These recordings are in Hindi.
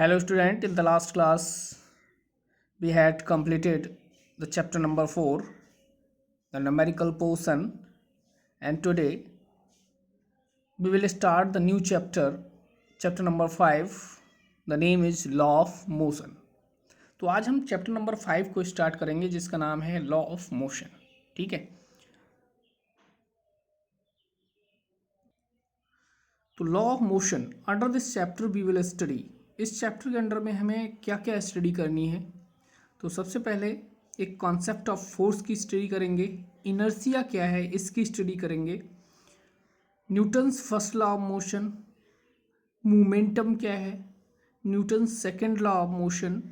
Hello student, in the last class we had completed the chapter number 4, the numerical portion, and today we will start the new chapter, chapter number 5. The name is law of motion. तो आज हम चैप्टर नंबर 5 को स्टार्ट करेंगे जिसका नाम है लॉ ऑफ मोशन. ठीक है. तो law of motion under this chapter we will study. इस चैप्टर के अंडर में हमें क्या क्या स्टडी करनी है. तो सबसे पहले एक कॉन्सेप्ट ऑफ फोर्स की स्टडी करेंगे. इनर्शिया क्या है इसकी स्टडी करेंगे. Newton's first law of motion. Momentum क्या है. Newton's second law of motion.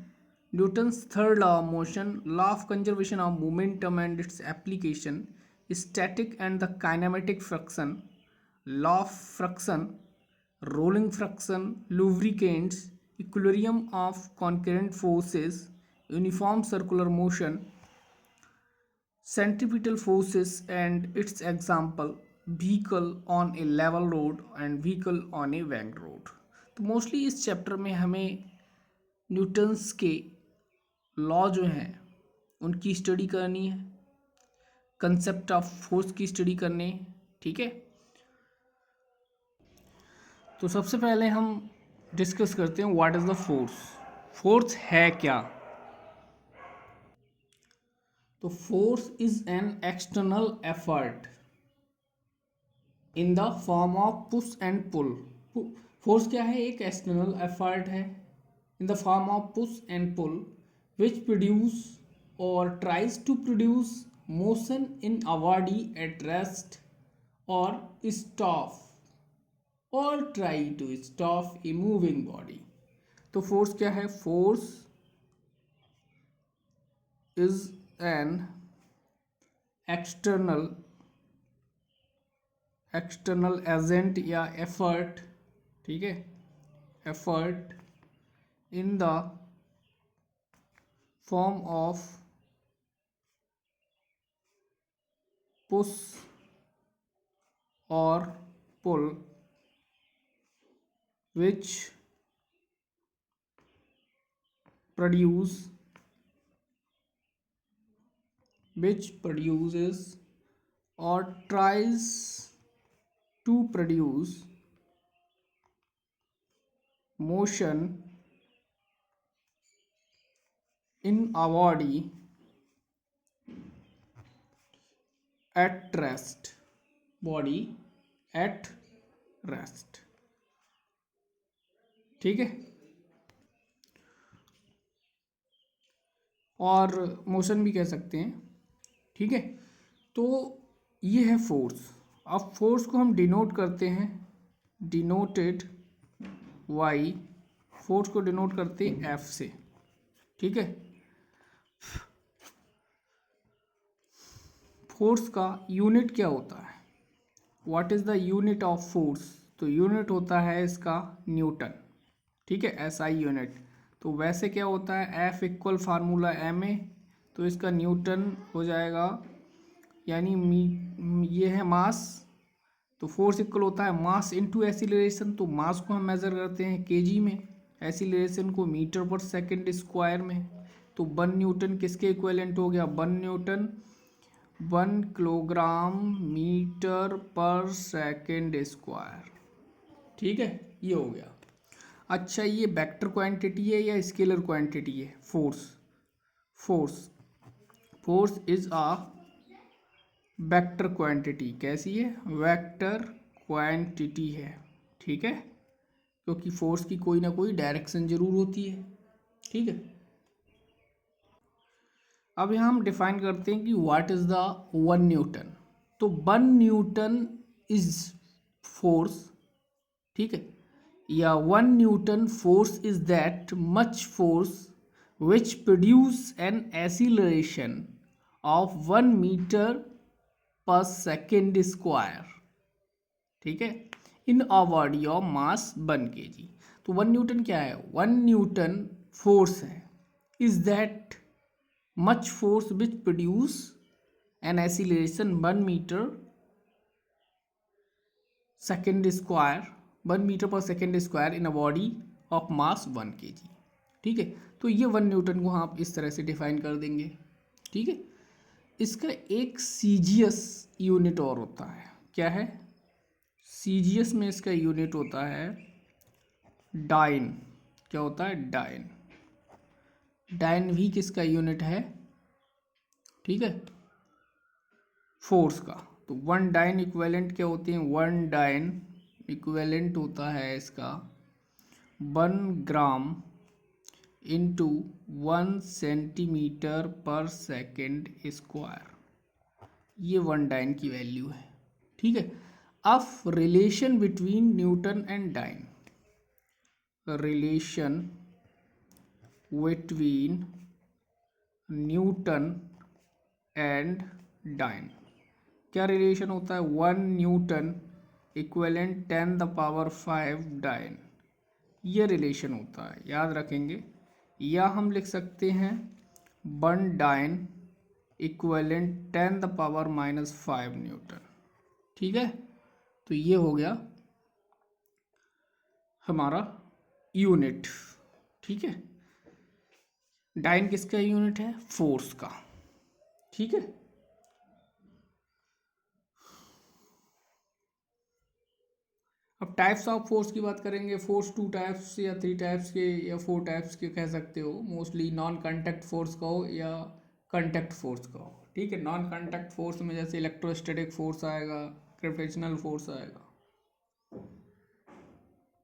Newton's third law of motion. Law of conservation of momentum and its application. Static and the kinematic friction. Law of friction. Rolling friction. lubricants. Equilibrium of concurrent forces. Uniform circular motion. Centripetal forces and its example. Vehicle on a level road and vehicle on a banked road. तो मोस्टली इस चैप्टर में हमें न्यूटन्स के लॉ जो हैं उनकी स्टडी करनी है. कंसेप्ट ऑफ फोर्स की स्टडी करनी है. ठीक है. तो सबसे पहले हम डिस्कस करते हैं what is the force. Force है क्या. तो force is an external effort in the form of push and pull. Force क्या है. एक एक्सटर्नल एफर्ट है in the form of push and pull which produce और tries to produce motion in a body at rest और स्टॉप और try to stop a moving body. तो फोर्स क्या है. Force is an external agent या एफर्ट. ठीक है. Effort in the form of push और पुल which produces or tries to produce motion in a body at rest. ठीक है. और मोशन भी कह सकते हैं. ठीक है. तो ये है फोर्स. अब फोर्स को हम डिनोट करते हैं डिनोटेड वाई. फोर्स को डिनोट करते हैं एफ से. ठीक है. फोर्स का यूनिट क्या होता है. What is the unit of force. तो यूनिट होता है इसका न्यूटन. ठीक है. SI unit. तो वैसे क्या होता है F equal formula M A. तो इसका न्यूटन हो जाएगा यानी ये है मास. तो फोर्स इक्वल होता है मास इनटू एक्सीलरेशन. तो मास को हम मेज़र करते हैं केजी में, एक्सीलरेशन को मीटर पर सेकंड स्क्वायर में. तो 1 न्यूटन किसके इक्विवेलेंट हो गया. 1 न्यूटन 1 किलोग्राम मीटर पर सेकंड स्क्वायर. ठीक है. ये हो गया. अच्छा ये वेक्टर क्वांटिटी है या स्केलर क्वांटिटी है. Force is a vector quantity. कैसी है. वेक्टर क्वांटिटी है. ठीक है. क्योंकि फोर्स की कोई ना कोई डायरेक्शन जरूर होती है. ठीक है. अब यहाँ हम डिफाइन करते हैं कि व्हाट इज द 1 न्यूटन. तो 1 न्यूटन इज फोर्स. ठीक है. या 1 newton force is that much force which produce an acceleration of 1 meter per second square. ठीक है. In a body of mass 1 kg. तो 1 न्यूटन क्या है. 1 न्यूटन फोर्स है is that much force which produce an acceleration 1 meter second square 1 meter per second square in a body of mass 1 kg। ठीक है, तो ये 1 न्यूटन को आप इस तरह से डिफाइन कर देंगे। ठीक है, इसका एक सीजीएस यूनिट और होता है, क्या है? सीजीएस में इसका यूनिट होता है डाइन। क्या होता है? डाइन। डाइन भी किसका यूनिट है? ठीक है, फोर्स का। तो 1 डाइन इक्विवेलेंट क्या होते हैं? 1 डाइन इक्विवेलेंट होता है इसका 1 ग्राम इंटू 1 सेंटीमीटर/सेकेंड स्क्वायर। ये 1 डाइन की वैल्यू है। ठीक है, अब relation between newton and dyne. Relation between newton and dyne. क्या रिलेशन होता है? 1 न्यूटन इक्विवेलेंट 10⁵ डाइन। ये रिलेशन होता है, याद रखेंगे। या हम लिख सकते हैं 1 डाइन इक्विवेलेंट 10⁻⁻5 न्यूटन। ठीक है, तो ये हो गया हमारा यूनिट। ठीक है, डाइन किसका यूनिट है? फोर्स का। ठीक है, अब टाइप्स ऑफ फोर्स की बात करेंगे। फोर्स 2 टाइप्स या 3 टाइप्स के या 4 टाइप्स के कह सकते हो। मोस्टली नॉन कांटेक्ट फोर्स कहो या कांटेक्ट फोर्स कहो। ठीक है, नॉन कांटेक्ट फोर्स में जैसे इलेक्ट्रोस्टैटिक फोर्स आएगा, ग्रेविटेशनल फोर्स आएगा।